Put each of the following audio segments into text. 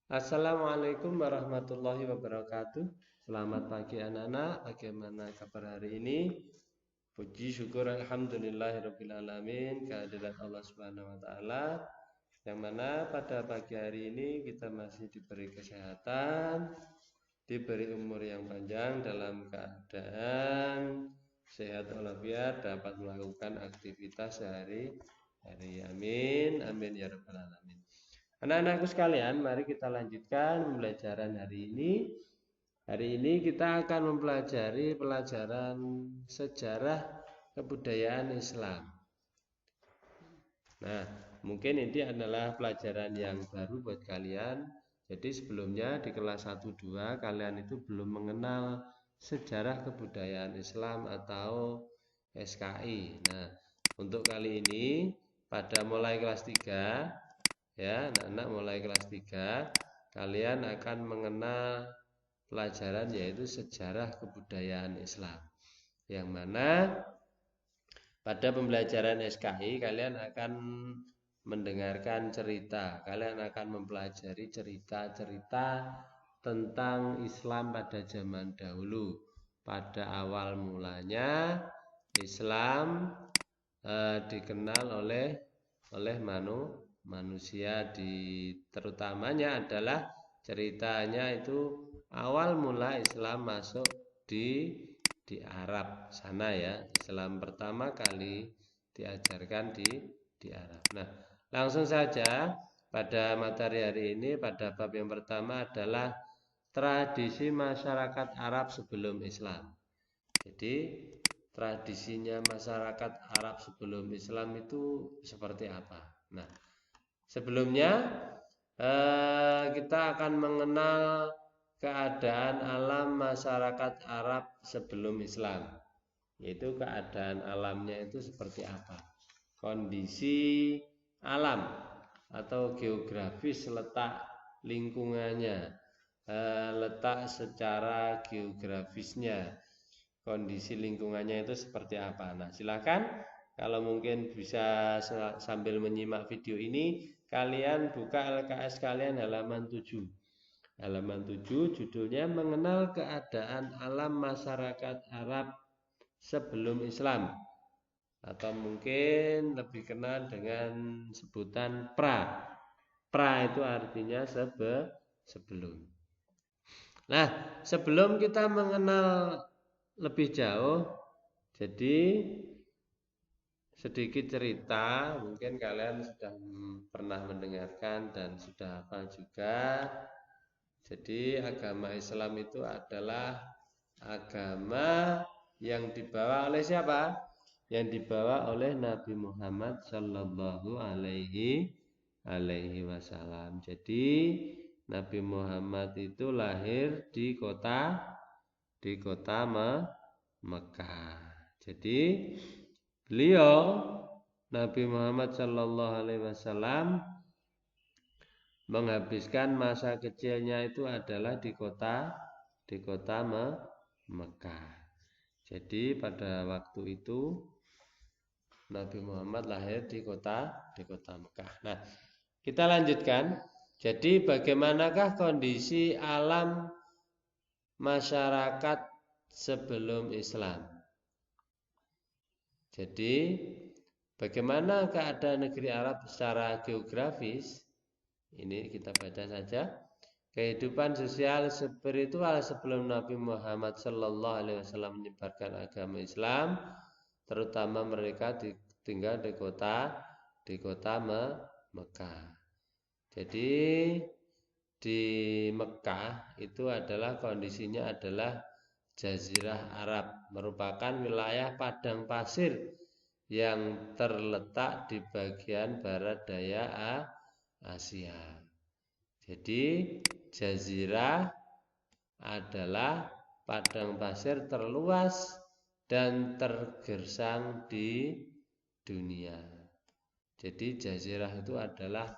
Assalamualaikum warahmatullahi wabarakatuh. Selamat pagi anak-anak. Bagaimana kabar hari ini? Puji syukur alhamdulillahirabbil alamin, kehadirat Allah Subhanahu wa taala yang mana pada pagi hari ini kita masih diberi kesehatan, diberi umur yang panjang dalam keadaan sehat walafiat dapat melakukan aktivitas sehari-hari. Amin. Amin ya rabbal alamin. Anak-anakku sekalian, mari kita lanjutkan pembelajaran hari ini. Hari ini kita akan mempelajari pelajaran sejarah kebudayaan Islam. Nah, mungkin ini adalah pelajaran yang baru buat kalian. Jadi sebelumnya di kelas 1-2 kalian itu belum mengenal sejarah kebudayaan Islam atau SKI. Nah, untuk kali ini pada mulai kelas 3 ya, anak-anak mulai kelas 3 kalian akan mengenal pelajaran yaitu sejarah kebudayaan Islam. Yang mana pada pembelajaran SKI kalian akan mendengarkan cerita, kalian akan mempelajari cerita-cerita tentang Islam pada zaman dahulu. Pada awal mulanya Islam dikenal oleh manusia, terutamanya adalah ceritanya itu awal mula Islam masuk di Arab sana ya. Islam pertama kali diajarkan di Arab. Nah, langsung saja pada materi hari ini pada bab yang pertama adalah tradisi masyarakat Arab sebelum Islam. Jadi tradisinya masyarakat Arab sebelum Islam itu seperti apa? Nah, sebelumnya kita akan mengenal keadaan alam masyarakat Arab sebelum Islam, yaitu keadaan alamnya itu seperti apa, kondisi alam atau geografis letak lingkungannya, letak secara geografisnya, kondisi lingkungannya itu seperti apa. Nah, silakan kalau mungkin bisa sambil menyimak video ini kalian buka LKS kalian halaman 7. Halaman 7 judulnya mengenal keadaan alam masyarakat Arab sebelum Islam, atau mungkin lebih kenal dengan sebutan pra. Pra itu artinya sebelum. Nah, sebelum kita mengenal lebih jauh, jadi sedikit cerita, mungkin kalian sudah pernah mendengarkan dan sudah hafal juga. Jadi agama Islam itu adalah agama yang dibawa oleh siapa? Yang dibawa oleh Nabi Muhammad Sallallahu Alaihi Wasallam. Jadi Nabi Muhammad itu lahir di kota Mekah. Jadi beliau Nabi Muhammad Sallallahu Alaihi Wasallam menghabiskan masa kecilnya itu adalah di kota Mekah. Jadi pada waktu itu Nabi Muhammad lahir di kota Mekah. Nah, kita lanjutkan. Jadi bagaimanakah kondisi alam masyarakat sebelum Islam? Jadi bagaimana keadaan negeri Arab secara geografis? Ini kita baca saja. Kehidupan sosial spiritual sebelum Nabi Muhammad Sallallahu Alaihi Wasallam menyebarkan agama Islam, terutama mereka tinggal di kota Mekah. Jadi di Mekah itu adalah kondisinya adalah Jazirah Arab, merupakan wilayah padang pasir yang terletak di bagian barat daya Asia. Jadi jazirah adalah padang pasir terluas dan tergersang di dunia. Jadi jazirah itu adalah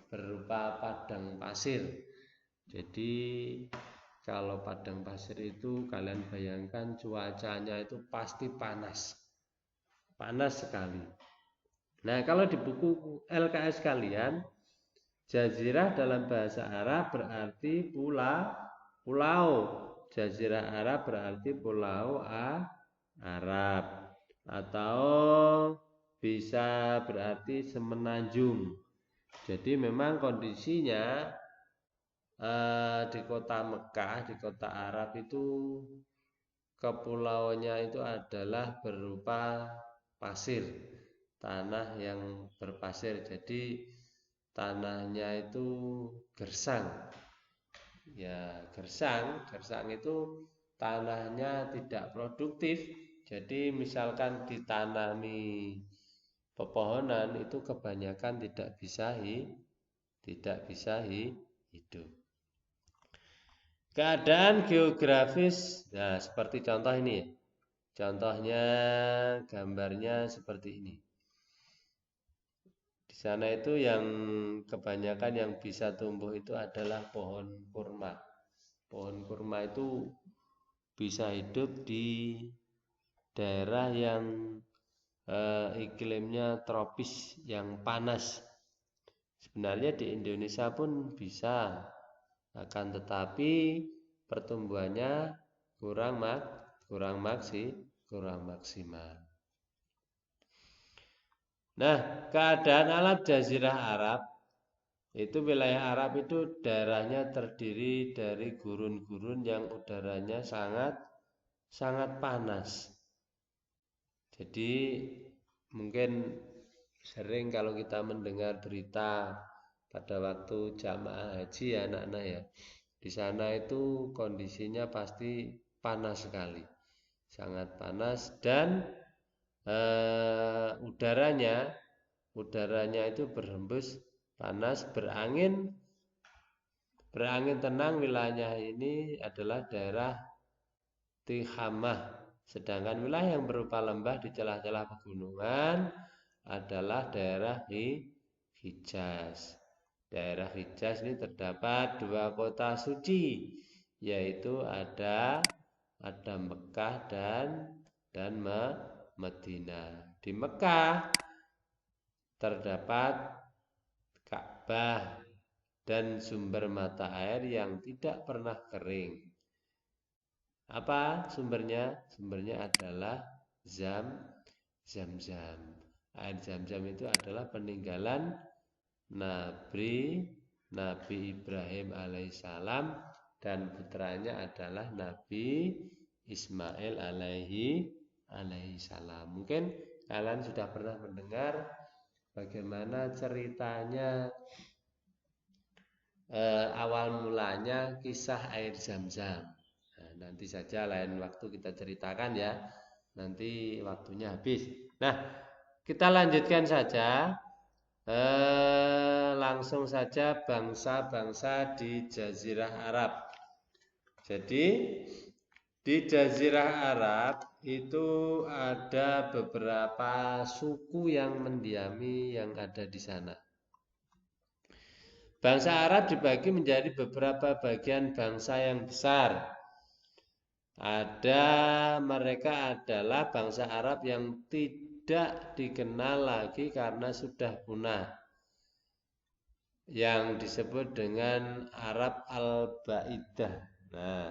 berupa padang pasir. Jadi kalau padang pasir itu kalian bayangkan cuacanya itu pasti panas sekali. Nah, kalau di buku LKS kalian Jazirah dalam bahasa Arab berarti pulau. Jazirah Arab berarti pulau Arab. Atau bisa berarti semenanjung. Jadi memang kondisinya di kota Mekah, di kota Arab itu kepulauannya itu adalah berupa pasir, tanah yang berpasir. Jadi tanahnya itu gersang. Ya, gersang itu tanahnya tidak produktif. Jadi misalkan ditanami pepohonan itu kebanyakan tidak bisa hidup. Keadaan geografis, nah seperti contoh ini ya. Contohnya gambarnya seperti ini. Di sana itu yang kebanyakan yang bisa tumbuh itu adalah pohon kurma. Pohon kurma itu bisa hidup di daerah yang iklimnya tropis, yang panas. Sebenarnya di Indonesia pun bisa, akan tetapi pertumbuhannya kurang maksimal. Nah, keadaan alam Jazirah Arab itu wilayah Arab itu daerahnya terdiri dari gurun-gurun yang udaranya sangat panas. Jadi mungkin sering kalau kita mendengar berita pada waktu jamaah haji ya anak-anak ya. Di sana itu kondisinya pasti panas sekali. Sangat panas dan udaranya itu berhembus panas, berangin tenang. Wilayahnya ini adalah daerah Tihamah, sedangkan wilayah yang berupa lembah di celah-celah pegunungan adalah daerah Hijaz. Daerah Hijaz ini terdapat 2 kota suci, yaitu ada Mekah dan Madinah. Di Mekah terdapat Ka'bah dan sumber mata air yang tidak pernah kering. Apa sumbernya? Sumbernya adalah Zam-Zam. Air Zam-Zam itu adalah peninggalan Nabi Ibrahim alaihissalam dan putranya adalah Nabi Ismail alaihissalam. Mungkin kalian sudah pernah mendengar bagaimana ceritanya awal mulanya kisah air Zam-Zam. Nah, nanti saja lain waktu kita ceritakan ya. Nanti waktunya habis. Nah, kita lanjutkan saja. Langsung saja bangsa-bangsa di Jazirah Arab. Jadi di Jazirah Arab itu ada beberapa suku yang mendiami yang ada di sana. Bangsa Arab dibagi menjadi beberapa bagian bangsa yang besar. Mereka adalah bangsa Arab yang tidak dikenal lagi karena sudah punah, yang disebut dengan Arab Al-Baidah. Nah,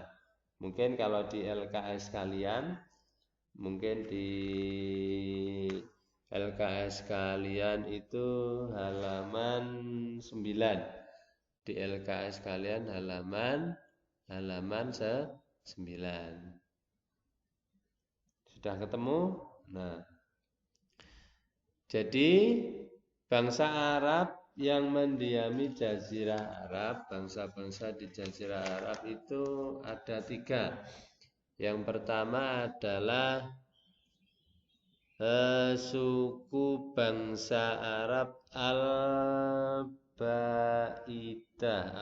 mungkin kalau di LKS kalian, itu halaman 9. Di LKS kalian halaman 9. Sudah ketemu? Nah, jadi bangsa Arab yang mendiami Jazirah Arab, bangsa-bangsa di Jazirah Arab itu ada 3. Yang pertama adalah suku bangsa Arab Al-Baidah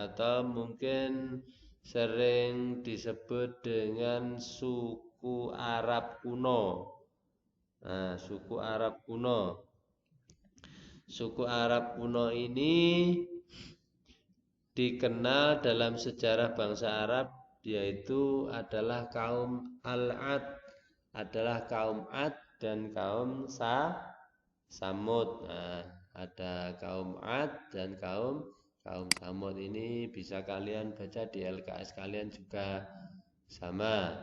atau mungkin sering disebut dengan suku Arab kuno. Nah, suku Arab kuno. Suku Arab kuno ini dikenal dalam sejarah bangsa Arab, yaitu adalah kaum Al-Ad, dan kaum Samud. Nah, ada kaum Ad dan kaum Kaum Samud ini bisa kalian baca di LKS kalian juga sama.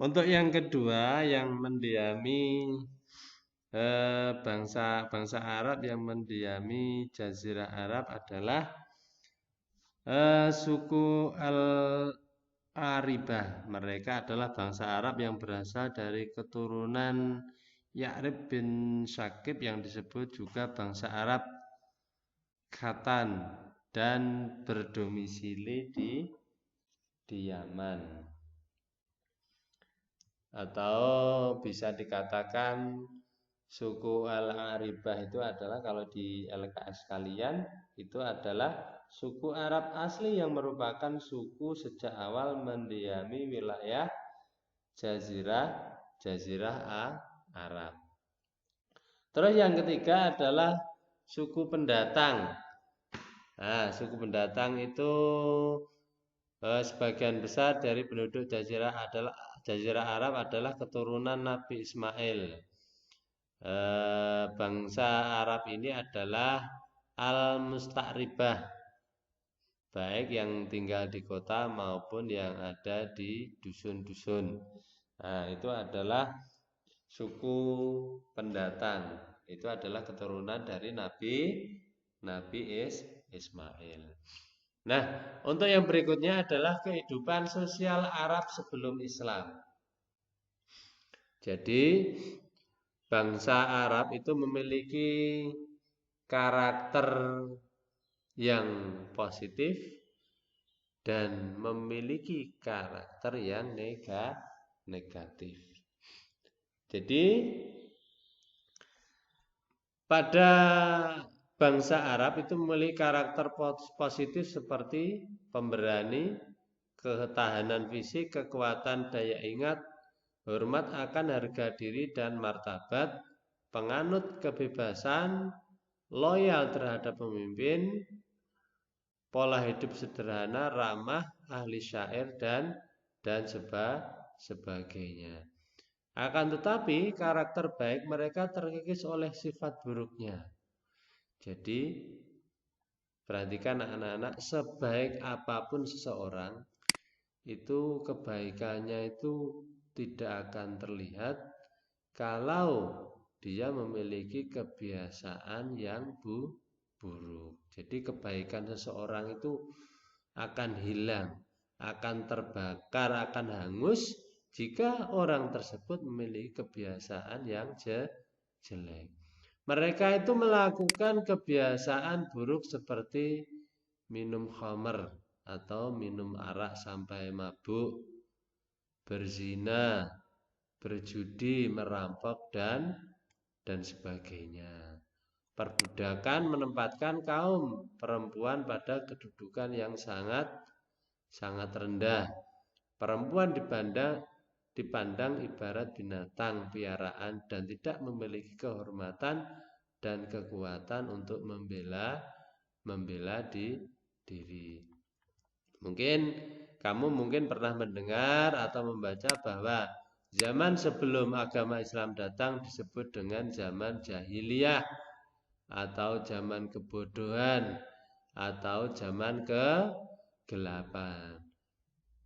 Untuk yang kedua, yang mendiami bangsa Arab yang mendiami Jazirah Arab adalah suku Al-Aribah. Mereka adalah bangsa Arab yang berasal dari keturunan Ya'rib bin Syakib yang disebut juga bangsa Arab Khatan dan berdomisili di Yaman. Atau bisa dikatakan suku Al-Aribah itu adalah kalau di LKS kalian itu adalah suku Arab asli yang merupakan suku sejak awal mendiami wilayah Jazirah Arab. Terus yang ketiga adalah suku pendatang. Nah, suku pendatang itu sebagian besar dari penduduk Jazirah Arab adalah keturunan Nabi Ismail. Bangsa Arab ini adalah Al-Musta'ribah, baik yang tinggal di kota maupun yang ada di dusun-dusun. Nah, itu adalah suku pendatang. Itu adalah keturunan dari Nabi Ismail. Nah, untuk yang berikutnya adalah kehidupan sosial Arab sebelum Islam. Jadi bangsa Arab itu memiliki karakter yang positif dan memiliki karakter yang negatif. Jadi pada bangsa Arab itu memiliki karakter positif seperti pemberani, ketahanan fisik, kekuatan daya ingat, hormat akan harga diri dan martabat, penganut kebebasan, loyal terhadap pemimpin, pola hidup sederhana, ramah, ahli syair dan sebagainya. Akan tetapi karakter baik mereka terkikis oleh sifat buruknya. Jadi perhatikan anak-anak, sebaik apapun seseorang itu kebaikannya itu tidak akan terlihat kalau dia memiliki kebiasaan yang buruk. Jadi kebaikan seseorang itu akan hilang, akan terbakar, akan hangus jika orang tersebut memiliki kebiasaan yang jelek. Mereka itu melakukan kebiasaan buruk seperti minum khamr atau minum arak sampai mabuk, berzina, berjudi, merampok dan sebagainya. Perbudakan menempatkan kaum perempuan pada kedudukan yang sangat rendah. Perempuan dipandang ibarat binatang piaraan dan tidak memiliki kehormatan dan kekuatan untuk membela diri. Mungkin kamu pernah mendengar atau membaca bahwa zaman sebelum agama Islam datang disebut dengan zaman jahiliyah atau zaman kebodohan atau zaman kegelapan.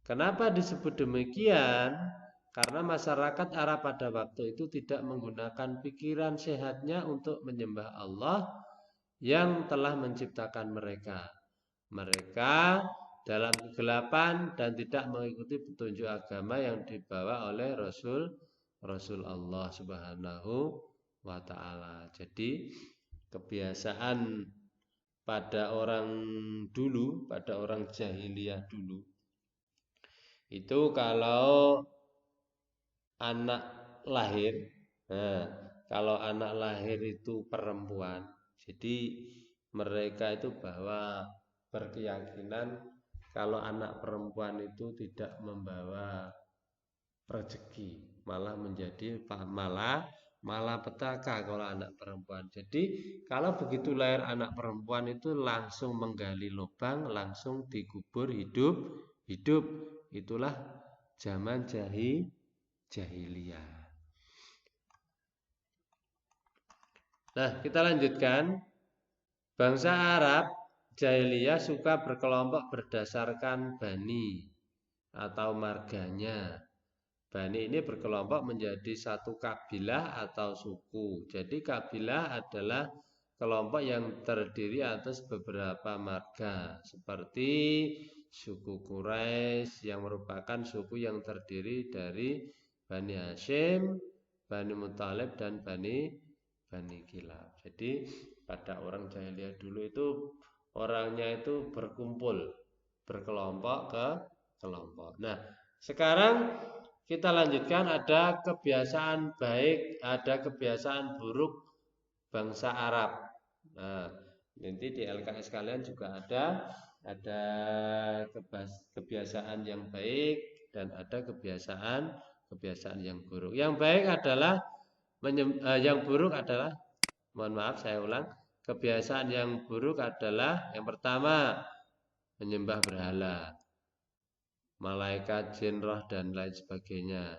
Kenapa disebut demikian? Karena masyarakat Arab pada waktu itu tidak menggunakan pikiran sehatnya untuk menyembah Allah yang telah menciptakan mereka. Mereka dalam kegelapan dan tidak mengikuti petunjuk agama yang dibawa oleh Rasul Allah Subhanahu wa ta'ala. Jadi kebiasaan pada orang dulu, pada orang jahiliyah dulu, itu kalau anak lahir, kalau anak lahir itu perempuan, jadi mereka itu bahwa berkeyakinan kalau anak perempuan itu tidak membawa rezeki, malah menjadi malapetaka kalau anak perempuan. Jadi kalau begitu lahir anak perempuan itu langsung menggali lubang, langsung dikubur hidup. Itulah zaman jahiliyah. Nah, kita lanjutkan. Bangsa Arab jahiliyah suka berkelompok berdasarkan bani atau marganya. Bani ini berkelompok menjadi satu kabilah atau suku. Jadi kabilah adalah kelompok yang terdiri atas beberapa marga, seperti suku Quraisy yang merupakan suku yang terdiri dari Bani Hashim, Bani Muthalib dan Bani Kilab. Jadi pada orang jahiliyah dulu itu orangnya itu berkumpul, berkelompok ke kelompok. Nah, sekarang kita lanjutkan, ada kebiasaan baik, ada kebiasaan buruk bangsa Arab. Nah, nanti di LKS kalian juga ada kebiasaan yang baik dan ada kebiasaan yang buruk. Yang baik adalah yang buruk adalah, mohon maaf saya ulang, kebiasaan yang buruk adalah yang pertama menyembah berhala, malaikat, jin, roh dan lain sebagainya.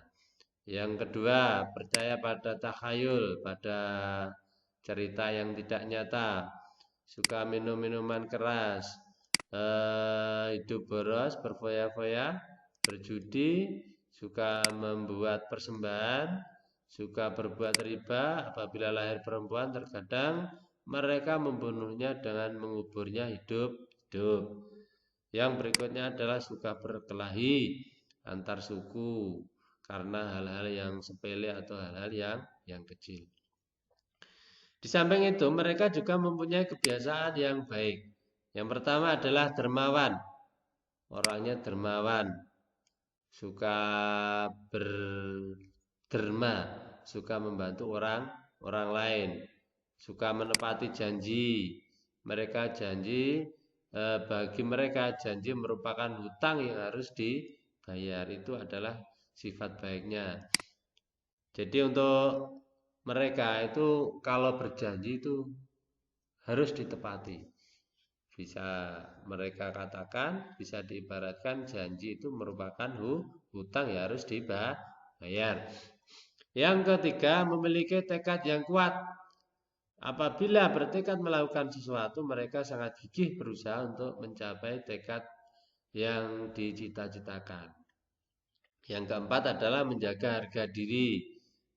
Yang kedua, percaya pada takhayul, pada cerita yang tidak nyata, suka minum minuman keras, hidup boros, berfoya-foya, berjudi, suka membuat persembahan, suka berbuat riba. Apabila lahir perempuan, terkadang mereka membunuhnya dengan menguburnya hidup-hidup. Yang berikutnya adalah suka berkelahi antar suku karena hal-hal yang sepele atau hal-hal yang kecil. Di samping itu, mereka juga mempunyai kebiasaan yang baik. Yang pertama adalah dermawan. Orangnya dermawan, suka berderma, suka membantu orang lain, suka menepati janji. Mereka janji, bagi mereka janji merupakan hutang yang harus dibayar. Itu adalah sifat baiknya. Jadi untuk mereka itu kalau berjanji itu harus ditepati. Bisa mereka katakan, bisa diibaratkan janji itu merupakan hutang yang harus dibayar. Yang ketiga, memiliki tekad yang kuat. Apabila bertekad melakukan sesuatu, mereka sangat gigih berusaha untuk mencapai tekad yang dicita-citakan. Yang keempat adalah menjaga harga diri,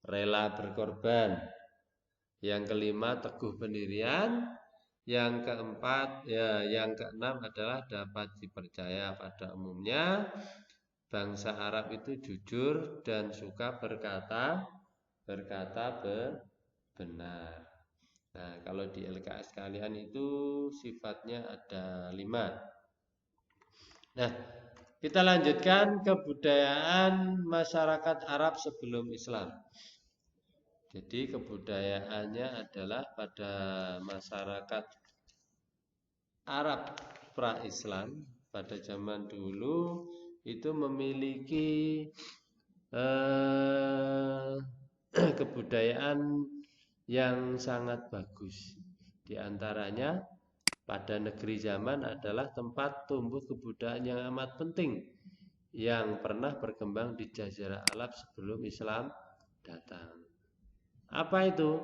rela berkorban. Yang kelima, teguh pendirian. Yang keempat, yang keenam adalah dapat dipercaya. Pada umumnya, bangsa Arab itu jujur dan suka berkata benar. Nah, kalau di LKS kalian itu sifatnya ada 5. Nah, kita lanjutkan kebudayaan masyarakat Arab sebelum Islam. Jadi kebudayaannya adalah pada masyarakat Arab pra-Islam pada zaman dulu itu memiliki kebudayaan yang sangat bagus. Di antaranya pada negeri zaman adalah tempat tumbuh kebudayaan yang amat penting yang pernah berkembang di Jazirah Arab sebelum Islam datang. Apa itu?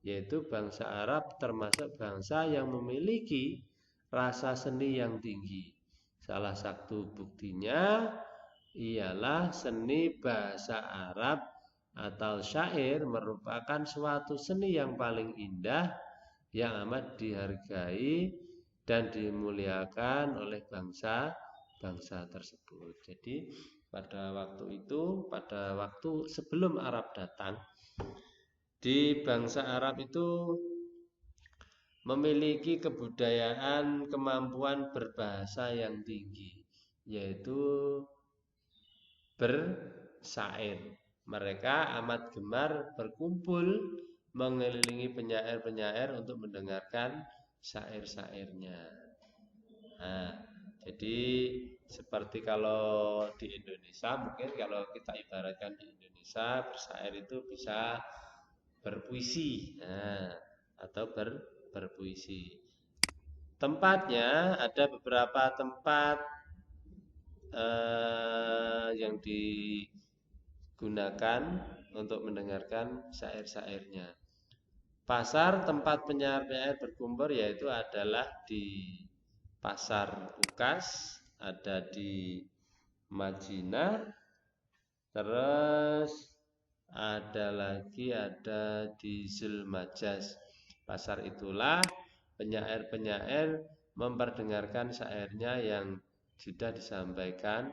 Yaitu bangsa Arab termasuk bangsa yang memiliki rasa seni yang tinggi. Salah satu buktinya ialah seni bahasa Arab atau syair merupakan suatu seni yang paling indah, yang amat dihargai dan dimuliakan oleh bangsa tersebut. Jadi pada waktu itu, pada waktu sebelum Arab datang, di bangsa Arab itu memiliki kebudayaan, kemampuan berbahasa yang tinggi, yaitu bersyair. Mereka amat gemar berkumpul mengelilingi penyair-penyair untuk mendengarkan syair-syairnya. Nah, jadi seperti kalau di Indonesia, mungkin kalau kita ibaratkan di Indonesia, bersyair itu bisa berpuisi, atau berpuisi. Tempatnya ada beberapa tempat yang digunakan untuk mendengarkan syair-syairnya. Pasar tempat penyair-penyair berkumpul yaitu adalah di Pasar Ukas, ada di Madinah, terus ada di Zulmajas. Pasar itulah penyair-penyair memperdengarkan syairnya yang sudah disampaikan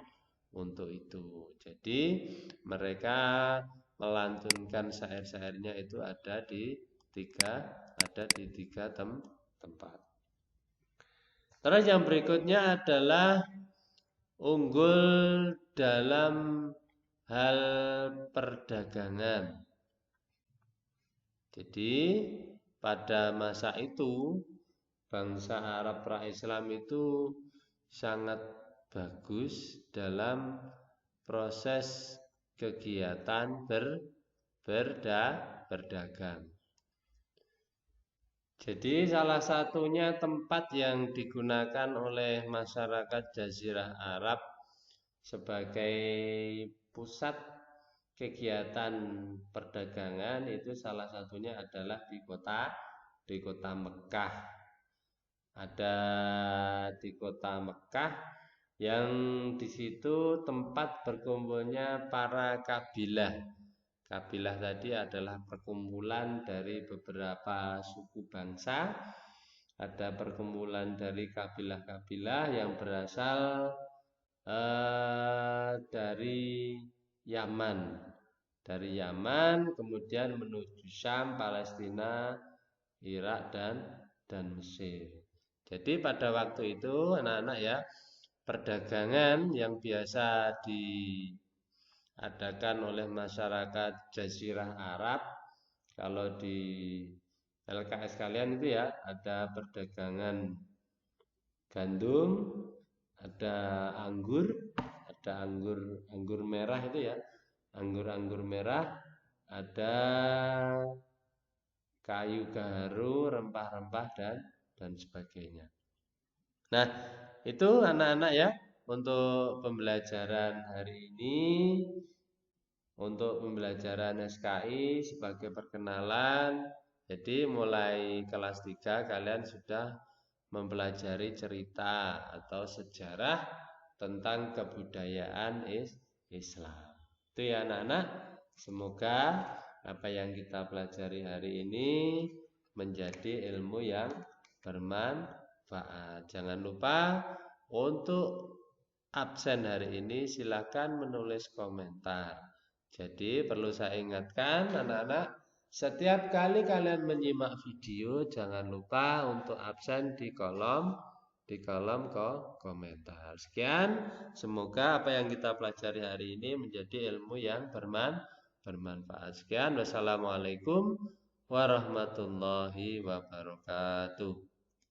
untuk itu. Jadi mereka melantunkan syair-syairnya itu ada di tiga tempat. Terus yang berikutnya adalah unggul dalam hal perdagangan. Jadi pada masa itu bangsa Arab pra-Islam itu sangat bagus dalam proses kegiatan berdagang. Jadi salah satunya tempat yang digunakan oleh masyarakat Jazirah Arab sebagai pusat kegiatan perdagangan itu salah satunya adalah di kota Mekah. Ada di kota Mekah yang di situ tempat berkumpulnya para kabilah. Kabilah tadi adalah perkumpulan dari beberapa suku bangsa. Ada perkumpulan dari kabilah-kabilah yang berasal dari Yaman. Dari Yaman kemudian menuju Syam, Palestina, Irak dan Mesir. Jadi pada waktu itu anak-anak ya, perdagangan yang biasa diadakan oleh masyarakat Jazirah Arab, kalau di LKS kalian itu ya ada perdagangan gandum, ada anggur merah itu ya, anggur merah, ada kayu gaharu, rempah-rempah dan sebagainya. Nah, itu anak-anak ya untuk pembelajaran hari ini, untuk pembelajaran SKI sebagai perkenalan. Jadi mulai kelas 3 kalian sudah mempelajari cerita atau sejarah tentang kebudayaan Islam. Itu ya anak-anak. Semoga apa yang kita pelajari hari ini menjadi ilmu yang bermanfaat. Jangan lupa untuk absen hari ini silakan menulis komentar. Jadi perlu saya ingatkan anak-anak, setiap kali kalian menyimak video jangan lupa untuk absen di kolom komentar. Sekian, semoga apa yang kita pelajari hari ini menjadi ilmu yang bermanfaat. Sekian, wassalamualaikum warahmatullahi wabarakatuh.